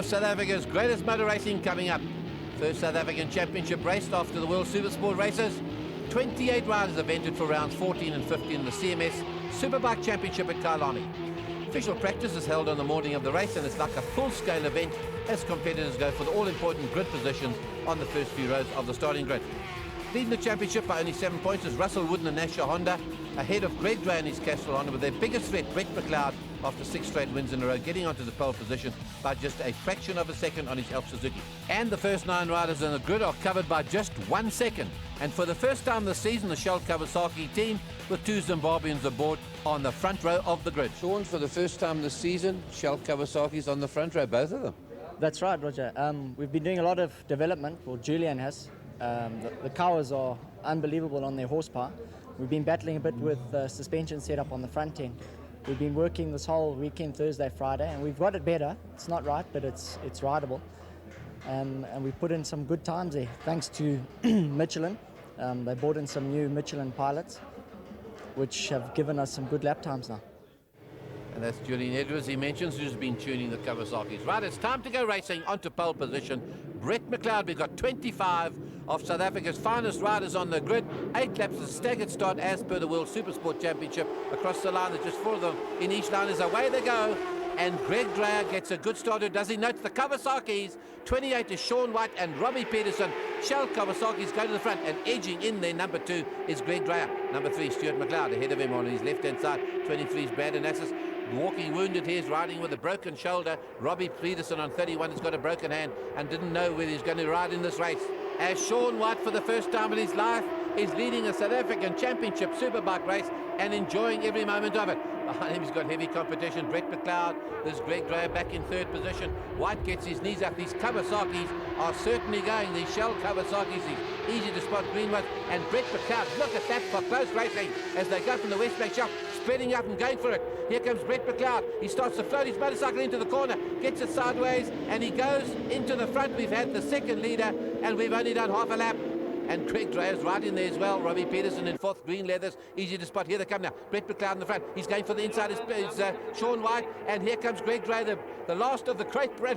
of South Africa's greatest motor racing coming up. First South African Championship race after the World Supersport races. 28 riders have entered for rounds 14 and 15 in the CMS Superbike Championship at Kyalami. Official practice is held on the morning of the race, and it's like a full-scale event as competitors go for the all-important grid positions on the first few rows of the starting grid. Leading the championship by only 7 points is Russell Wood and Nasha Honda, ahead of Greg Dray and his Castrol Honda, with their biggest threat, Brett McLeod, after 6 straight wins in a row, getting onto the pole position by just a fraction of a second on his Elf Suzuki. And the first 9 riders in the grid are covered by just 1 second. And for the first time this season, the Shell Kawasaki team, with 2 Zimbabweans aboard, on the front row of the grid. Sean, for the first time this season, Shell Kawasaki's on the front row, both of them. That's right, Roger. We've been doing a lot of development, well, Julian has. The Kawas are unbelievable on their horsepower. We've been battling a bit with suspension setup on the front end. We've been working this whole weekend, Thursday, Friday, and we've got it better. It's not right, but it's rideable. And we've put in some good times there, thanks to Michelin. They brought in some new Michelin pilots, which have given us some good lap times now. And that's Julian Edwards, he mentions, who's been tuning the Kawasaki's. Right, it's time to go racing onto pole position. Brett McLeod, we've got 25 of South Africa's finest riders on the grid. 8 laps of staggered start as per the World Supersport Championship. Across the line, there's just 4 of them in each line. As away they go. And Greg Dreyer gets a good start. Does he note the Kawasaki's? 28 is Sean White and Robbie Peterson. Shell Kawasaki's go to the front, and edging in there, number 2 is Greg Dreyer. Number 3, Stuart McLeod, ahead of him on his left-hand side. 23 is Brad Anassis. Walking wounded here, is riding with a broken shoulder. Robbie Peterson on 31 has got a broken hand and didn't know whether he's going to ride in this race. As Sean White, for the first time in his life, is leading a South African Championship Superbike race and enjoying every moment of it. Behind him he's got heavy competition. Brett McLeod, there's Greg Dreyer back in 3rd position. White gets his knees up. These Kawasaki's are certainly going. These Shell Kawasaki's, these easy to spot green ones. And Brett McLeod, look at that for close racing as they go from the West Bank Shop, spreading up and going for it. Here comes Brett McLeod. He starts to float his motorcycle into the corner, gets it sideways, and he goes into the front. We've had the second leader, and we've only done half a lap. And Greg Dreyer's right in there as well. Robbie Peterson in 4th, green leathers, easy to spot. Here they come now. Brett McLeod in the front. He's going for the inside. Is Sean White. And here comes Greg Dreyer, the last of the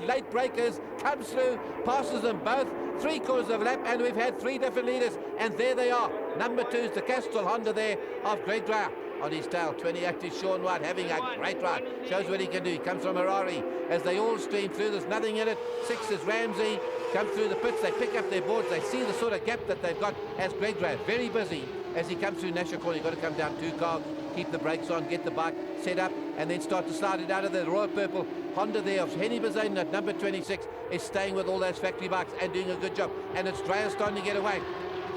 late breakers, comes through, passes them both. 3/4 of a lap, and we've had 3 different leaders. And there they are. Number 2 is the Castrol Honda there of Greg Dreyer. On his tail, 28 is Sean White, having a great ride. Shows what he can do. He comes from Harare as they all stream through. There's nothing in it. 6 is Ramsey. Comes through the pits. They pick up their boards. They see the sort of gap that they've got as Greg Dreyer. Very busy as he comes through Nasha Corner. You've got to come down 2 cars, keep the brakes on, get the bike set up, and then start to slide it out of the royal purple Honda there of Henny Bazaine at number 26 is staying with all those factory bikes and doing a good job. And it's Dreyer starting to get away.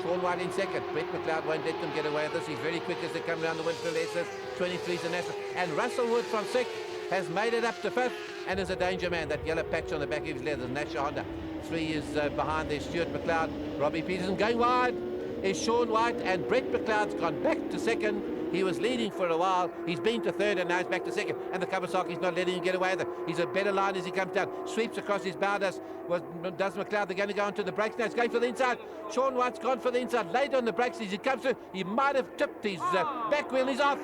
Sean White in 2nd. Brett McLeod won't let them get away with this. He's very quick as they come around the Winfield S's. 23's an Aston. And Russell Wood from 6th has made it up to 5th and is a danger man. That yellow patch on the back of his leather, Nasha Honda. 3 is behind there, Stuart McLeod. Robbie Peterson going wide is Sean White, and Brett McLeod's gone back to 2nd. He was leading for a while. He's been to 3rd and now he's back to 2nd. And the Kawasaki's not letting him get away with it. He's a better line as he comes down. Sweeps across his bow. Does McLeod. They're going to go onto the brakes now. He's going for the inside. Sean White's gone for the inside. Late on the brakes as he comes through. He might have tipped his back wheel. He's off.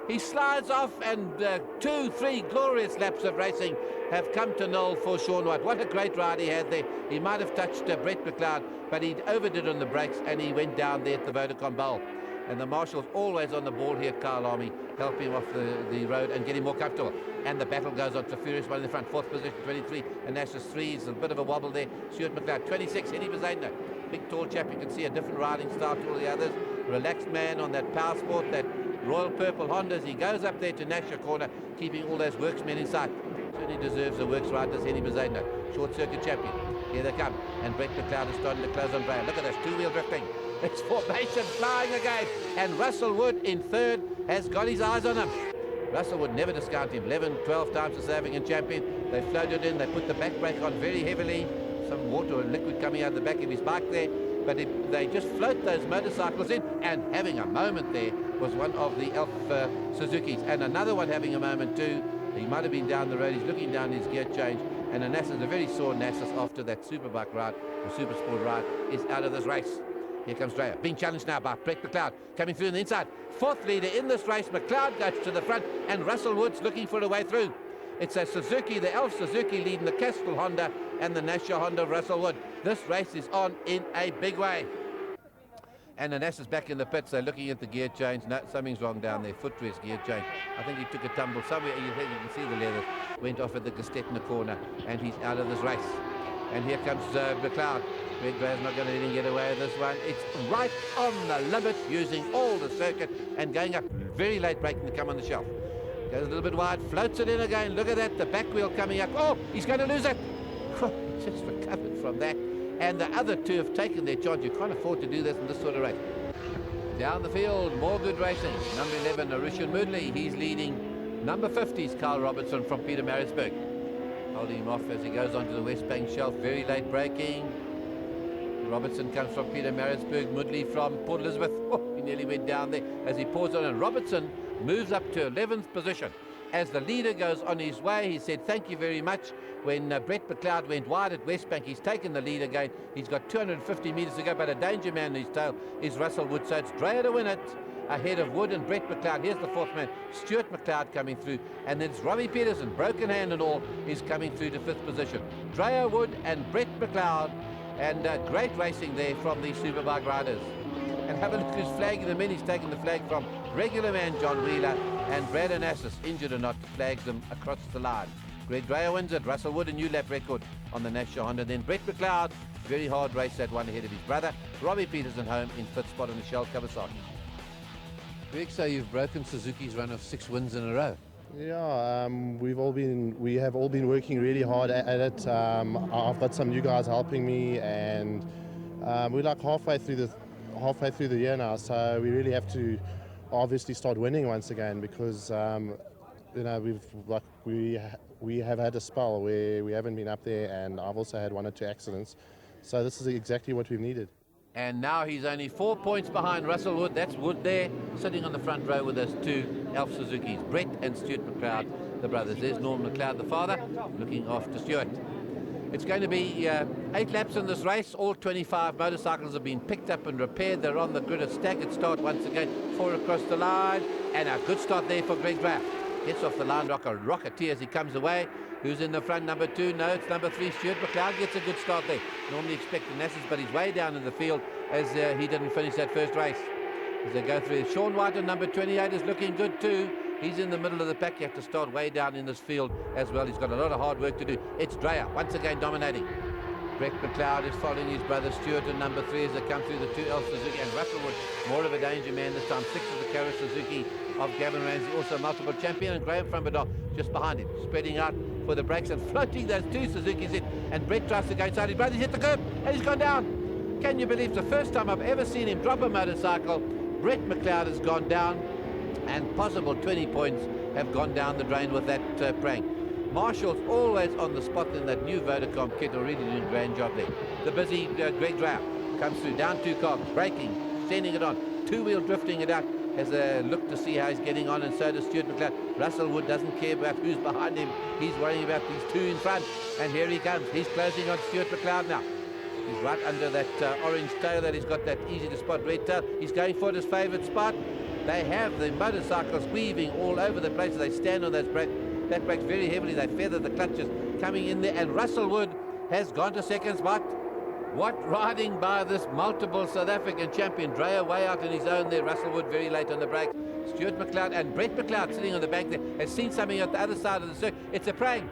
He slides off, and 2-3 glorious laps of racing have come to null for Sean White. What a great ride he had there. He might have touched Brett McLeod, but he overdid on the brakes and he went down there at the Vodacom Bowl. And the marshal's always on the ball here at Kyalami, help him off the road and get him more comfortable. And the battle goes on to Furious One in the front, 4th position, 23. And Nash's 3 is a bit of a wobble there. Stuart McLeod, 26, Henny Bazaine. Big tall chap, you can see a different riding style to all the others. Relaxed man on that Power Sport, that royal purple Hondas. He goes up there to Nasha Corner, keeping all those worksmen in sight. Certainly deserves a works ride, this Henny Bazaine. Short circuit champion. Here they come. And Brett McLeod is starting to close on Dreyer. Look at this, 2-wheel drifting. It's formation flying again. And Russell Wood in 3rd has got his eyes on him. Russell would never discount him. 11, 12 times the South African champion. They floated in. They put the back brake on very heavily. Some water or liquid coming out of the back of his bike there. But they just float those motorcycles in. And having a moment there was one of the Elf Suzukis. And another one having a moment too. He might have been down the road. He's looking down his gear change. And Anassis, a very sore Anassis after that Superbike ride, or Supersport ride, is out of this race. Here comes Dreyer, being challenged now by Brett McLeod, coming through on the inside. 4th leader in this race. McLeod goes to the front, and Russell Wood's looking for a way through. It's a Suzuki, the Elf Suzuki leading the Kestrel Honda and the Nasher Honda of Russell Wood. This race is on in a big way. And Anas is back in the pits. They're looking at the gear change. No, something's wrong down there. Footrest gear change. I think he took a tumble somewhere. You can see the leather went off at the Gestetner corner, and he's out of this race. And here comes McLeod. Greg Graham's not going to let him get away with this one. It's right on the limit, using all the circuit and going up very late, braking to come on the shelf. Goes a little bit wide, floats it in again. Look at that, the back wheel coming up. Oh, he's going to lose it. Just recovered from that. And the other two have taken their chance. You can't afford to do this in this sort of race. Down the field, more good racing. Number 11, Arushan Mudley. He's leading. Number 50 is Carl Robertson from Peter Maritzburg. Holding him off as he goes onto the West Bank shelf. Very late braking. Robertson comes from Peter Maritzburg. Mudley from Port Elizabeth. Oh, he nearly went down there as he paused on. And Robertson moves up to 11th position. As the leader goes on his way, he said, thank you very much. When Brett McLeod went wide at West Bank, he's taken the lead again. He's got 250 metres to go, but a danger man in his tail is Russell Wood. So it's Dreyer to win it, ahead of Wood and Brett McLeod. Here's the fourth man, Stuart McLeod, coming through. And then it's Robbie Peterson, broken hand and all, is coming through to fifth position. Dreyer, Wood and Brett McLeod. And great racing there from the Superbike riders. And have a look who's flagging them in. He's taken the flag from regular man John Wheeler, and Brad Onassis, injured or not, flags them across the line. Greg Dreyer wins it. Russell Wood, a new lap record on the Nasher Honda. Then Brett McLeod, very hard race, that one ahead of his brother. Robbie Peterson home in fifth spot on the Shell Kawasaki. Greg, so you've broken Suzuki's run of 6 wins in a row. Yeah, we have all been working really hard at it. I've got some new guys helping me, and we're like halfway through the year now. So we really have to obviously start winning once again, because you know, we have had a spell where we haven't been up there, and I've also had 1 or 2 accidents. So this is exactly what we've needed. And now he's only 4 points behind Russell Wood. That's Wood there, sitting on the front row with those 2 Elf Suzukis, Brett and Stuart McLeod, the brothers. There's Norman McLeod, the father, looking after Stuart. It's going to be 8 laps in this race. All 25 motorcycles have been picked up and repaired. They're on the grid. A staggered start once again. 4 across the line. And a good start there for Greg Graff. Gets off the line, Rocketeer as he comes away. Who's in the front? Number 2? No, it's number 3. Stuart McLeod gets a good start there. Normally expecting Nassus, but he's way down in the field as he didn't finish that first race. As they go through, Sean White on number 28 is looking good too. He's in the middle of the pack. You have to start way down in this field as well. He's got a lot of hard work to do. It's Dreyer once again dominating. Brett McLeod is following his brother Stuart in number 3 as they come through the 2 Elf Suzuki. And Russell Wood, more of a danger man this time. 6 of the Kara Suzuki of Gavin Ramsey, also multiple champion. And Graham Frambador just behind him, spreading out for the brakes and floating those 2 Suzukis in. And Brett tries to go inside his brother. He's hit the curb and he's gone down. Can you believe the first time I've ever seen him drop a motorcycle? Brett McLeod has gone down, and possible 20 points have gone down the drain with that prank. Marshall's always on the spot in that new Vodacom kit, already doing a grand job there. The busy Greg Drow comes through, down 2 cars, braking, sending it on, 2-wheel drifting it out, has a look to see how he's getting on, and so does Stuart McLeod. Russell Wood doesn't care about who's behind him, he's worrying about these 2 in front, and here he comes. He's closing on Stuart McLeod now. He's right under that orange tail that he's got, that easy to spot red tail. He's going for his favourite spot. They have the motorcycles weaving all over the place as they stand on those brakes. That brakes very heavily. They feather the clutches coming in there. And Russell Wood has gone to second spot. What riding by this multiple South African champion. Dreyer way out on his own there. Russell Wood very late on the brakes. Stuart McLeod and Brett McLeod sitting on the bank there has seen something at the other side of the circuit. It's a prank.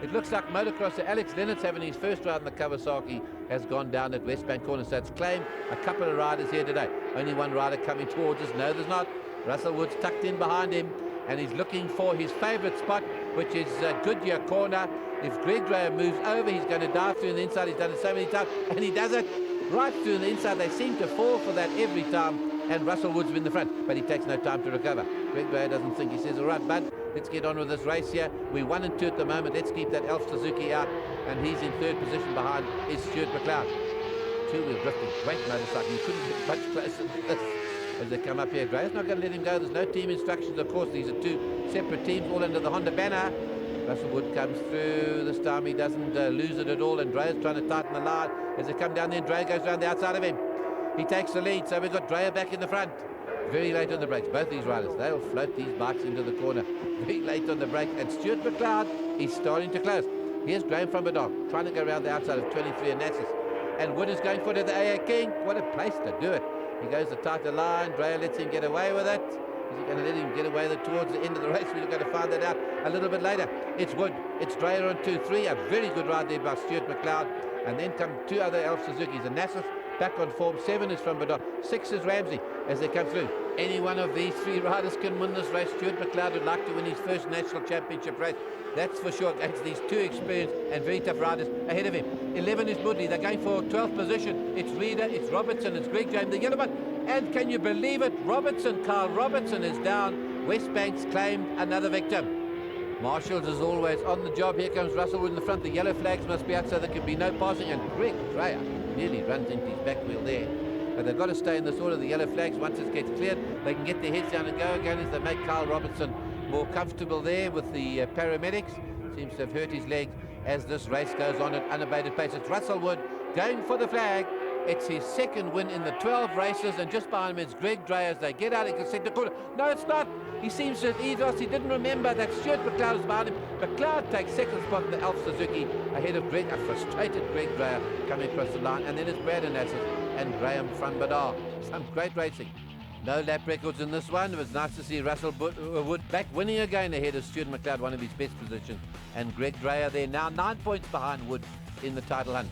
It looks like motocrosser Alex Lennox, having his first ride in the Kawasaki, has gone down at West Bank Corner. So it's claimed a couple of riders here today. Only one rider coming towards us. No, there's not. Russell Wood's tucked in behind him, and he's looking for his favourite spot, which is Goodyear Corner. If Greg Dreyer moves over, he's going to dive through the inside. He's done it so many times, and he does it right through the inside. They seem to fall for that every time, and Russell Wood's in the front, but he takes no time to recover. Greg Dreyer doesn't think. He says, all right, bud, let's get on with this race here. We're 1 and 2 at the moment. Let's keep that Elf Suzuki out, and he's in 3rd position behind is Stuart McLeod. 2-wheel drifting, great motorcycle. You couldn't get much closer than this. As they come up here, Dreyer's not going to let him go. There's no team instructions, of course. These are 2 separate teams, all under the Honda banner. Russell Wood comes through. This time he doesn't lose it at all, and Dreyer's trying to tighten the line. As they come down there, Dreyer goes around the outside of him. He takes the lead, so we've got Dreyer back in the front. very late on the brakes. Both these riders, they'll float these bikes into the corner very late on the brake. And Stuart McLeod is starting to close. Here's Graham from Bedog trying to go around the outside of 23 and Nassus. And Wood is going for it at the AA King. What a place to do it. He goes the tighter line. Dreyer lets him get away with it. Is he going to let him get away with it towards the end of the race? We're going to find that out a little bit later. It's Wood. It's Dreyer on 2-3. A very good ride there by Stuart McLeod. And then come two other Elf Suzukis. And Nassus back on form. 7 is from Bedog. 6 is Ramsey as they come through. Any one of these 3 riders can win this race. Stuart McLeod would like to win his first national championship race. That's for sure, against these 2 experienced and very tough riders ahead of him. 11 is Woodley. They're going for 12th position. It's Reeder, it's Robertson, it's Greg James, the yellow one. And can you believe it? Carl Robertson is down. Westbanks claimed another victim. Marshalls is always on the job. Here comes Russell Wood in the front. The yellow flags must be out so there can be no passing. And Greg Dreyer nearly runs into his back wheel there. But they've got to stay in this order. The yellow flags, once it gets cleared, they can get their heads down and go again as they make Carl Robertson more comfortable there with the paramedics. Seems to have hurt his leg as this race goes on at unabated pace. It's Russell Wood going for the flag. It's his 2nd win in the 12 races, and just behind him is Greg Dreyer as they get out into the centre corner. No, it's not. He seems to have ethos. He didn't remember that Stuart McLeod is behind him. McLeod takes 2nd spot in the Elf Suzuki ahead of a frustrated Greg Dreyer coming across the line. And then it's Braden Nassus and Graham from Badar. Some great racing. No lap records in this one. It was nice to see Russell Wood back winning again ahead of Stuart McLeod, one of his best positions. And Greg Dreyer there now 9 points behind Wood in the title hunt.